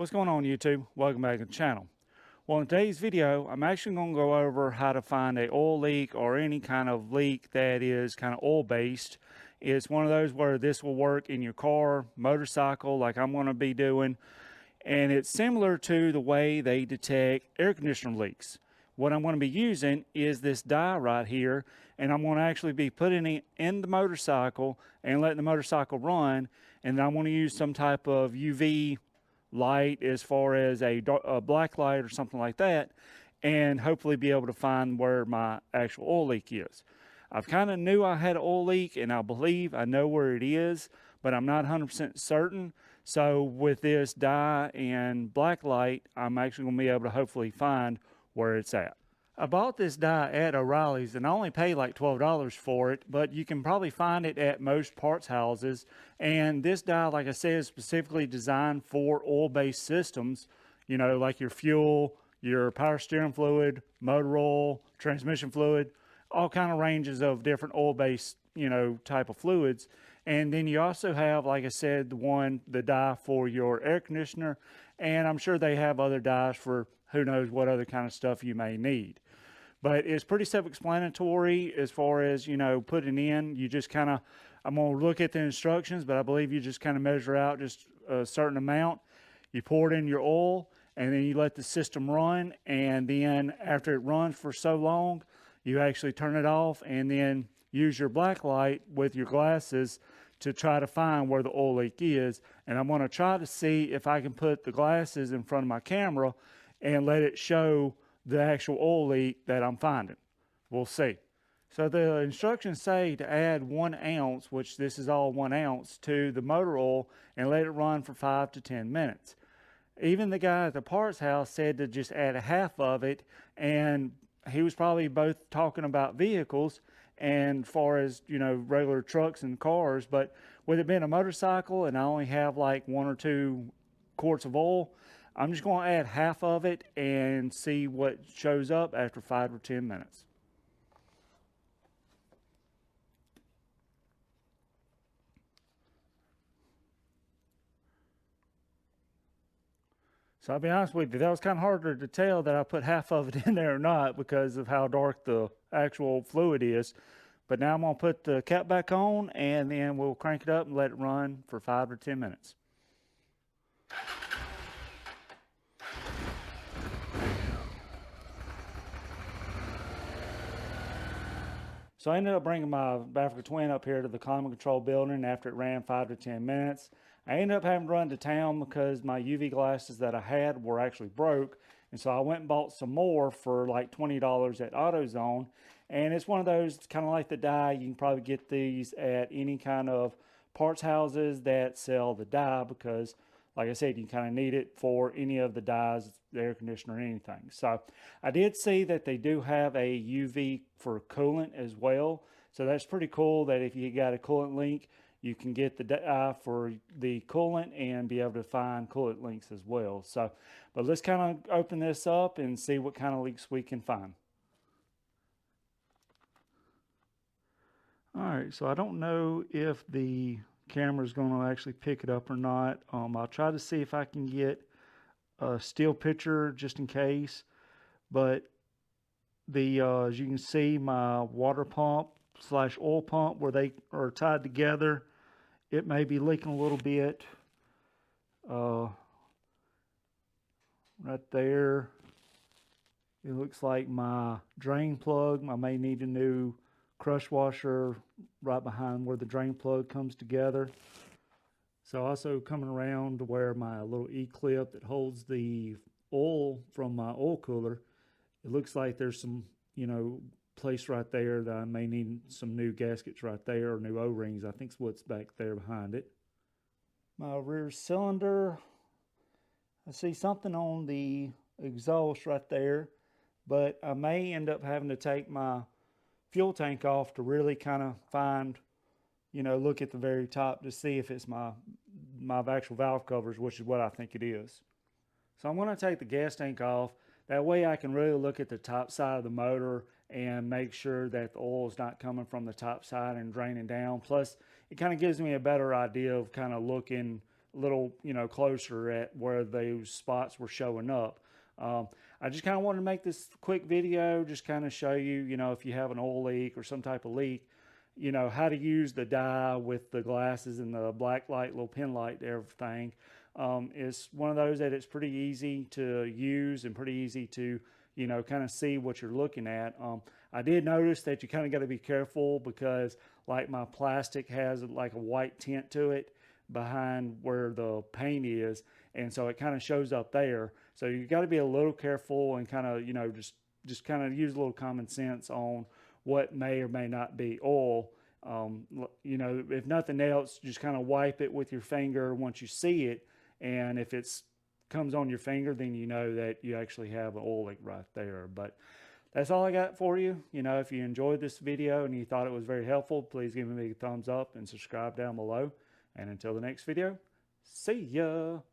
What's going on, YouTube? Welcome back to the channel. Well, in today's video, I'm actually going to go over how to find a oil leak or any kind of leak that is kind of oil based. It's one of those where this will work in your car, motorcycle, like I'm going to be doing, and it's similar to the way they detect air conditioner leaks. What I'm going to be using is this dye right here, and I'm going to actually be putting it in the motorcycle and letting the motorcycle run, and then I'm going to use some type of UV light as far as a black light or something like that, and hopefully be able to find where my actual oil leak is. I've kind of knew I had an oil leak, and I believe I know where it is, but I'm not 100% certain. So with this dye and black light, I'm actually going to be able to hopefully find where it's at. I bought this dye at O'Reilly's and I only paid like $12 for it, but you can probably find it at most parts houses. And this dye, like I said, is specifically designed for oil-based systems, you know, like your fuel, your power steering fluid, motor oil, transmission fluid, all kind of ranges of different oil-based, you know, type of fluids. And then you also have, like I said, the dye for your air conditioner, and I'm sure they have other dyes for who knows what other kind of stuff you may need. But it's pretty self-explanatory as far as, you know, putting in. You just kind of, I'm going to look at the instructions, but I believe you just kind of measure out just a certain amount. You pour it in your oil, and then you let the system run. And then after it runs for so long, you actually turn it off and then use your black light with your glasses to try to find where the oil leak is. And I'm going to try to see if I can put the glasses in front of my camera and let it show the actual oil leak that I'm finding. We'll see. So the instructions say to add 1 ounce, which this is all 1 ounce, to the motor oil and let it run for 5 to 10 minutes. Even the guy at the parts house said to just add a half of it, and he was probably both talking about vehicles and far as, you know, regular trucks and cars. But with it being a motorcycle and I only have like 1 or 2 quarts of oil, I'm just going to add half of it and see what shows up after 5 or 10 minutes. So I'll be honest with you, that was kind of harder to tell that I put half of it in there or not because of how dark the actual fluid is. But now I'm going to put the cap back on and then we'll crank it up and let it run for 5 or 10 minutes. So I ended up bringing my Africa Twin up here to the climate control building after it ran 5 to 10 minutes. I ended up having to run to town because my UV glasses that I had were actually broke. And so I went and bought some more for like $20 at AutoZone. And it's one of those, kind of like the dye, you can probably get these at any kind of parts houses that sell the dye because, like I said, you kind of need it for any of the dyes, the air conditioner, or anything. So I did see that they do have a UV for coolant as well. So that's pretty cool that if you got a coolant leak, you can get the dye for the coolant and be able to find coolant leaks as well. So, but let's kind of open this up and see what kind of leaks we can find. All right, so I don't know if the camera is going to actually pick it up or not. I'll try to see if I can get a still picture just in case. But the as you can see, my water pump slash oil pump where they are tied together, it may be leaking a little bit. Right there, it looks like my drain plug. I may need a new crush washer right behind where the drain plug comes together. So also coming around to where my little E-clip that holds the oil from my oil cooler, it looks like there's some, you know, place right there that I may need some new gaskets right there or new O-rings. I think is what's back there behind it. My rear cylinder, I see something on the exhaust right there, but I may end up having to take my fuel tank off to really kind of find, you know, look at the very top to see if it's my actual valve covers, which is what I think it is. So I'm going to take the gas tank off. That way I can really look at the top side of the motor and make sure that the oil is not coming from the top side and draining down. Plus, it kind of gives me a better idea of kind of looking little, closer at where those spots were showing up. I just kind of wanted to make this quick video, just kind of show you, if you have an oil leak or some type of leak, how to use the dye with the glasses and the black light, little pin light, everything. It's one of those that it's pretty easy to use and pretty easy to, kind of see what you're looking at. I did notice that you kind of got to be careful because like my plastic has like a white tint to it behind where the paint is, and so it kind of shows up there. So you got to be a little careful and kind of, just kind of use a little common sense on what may or may not be oil. If nothing else, just kind of wipe it with your finger once you see it, and if it's comes on your finger, then you know that you actually have an oil leak right there. But that's all I got for you. If you enjoyed this video and you thought it was very helpful, please give me a thumbs up and subscribe down below. And until the next video, see ya.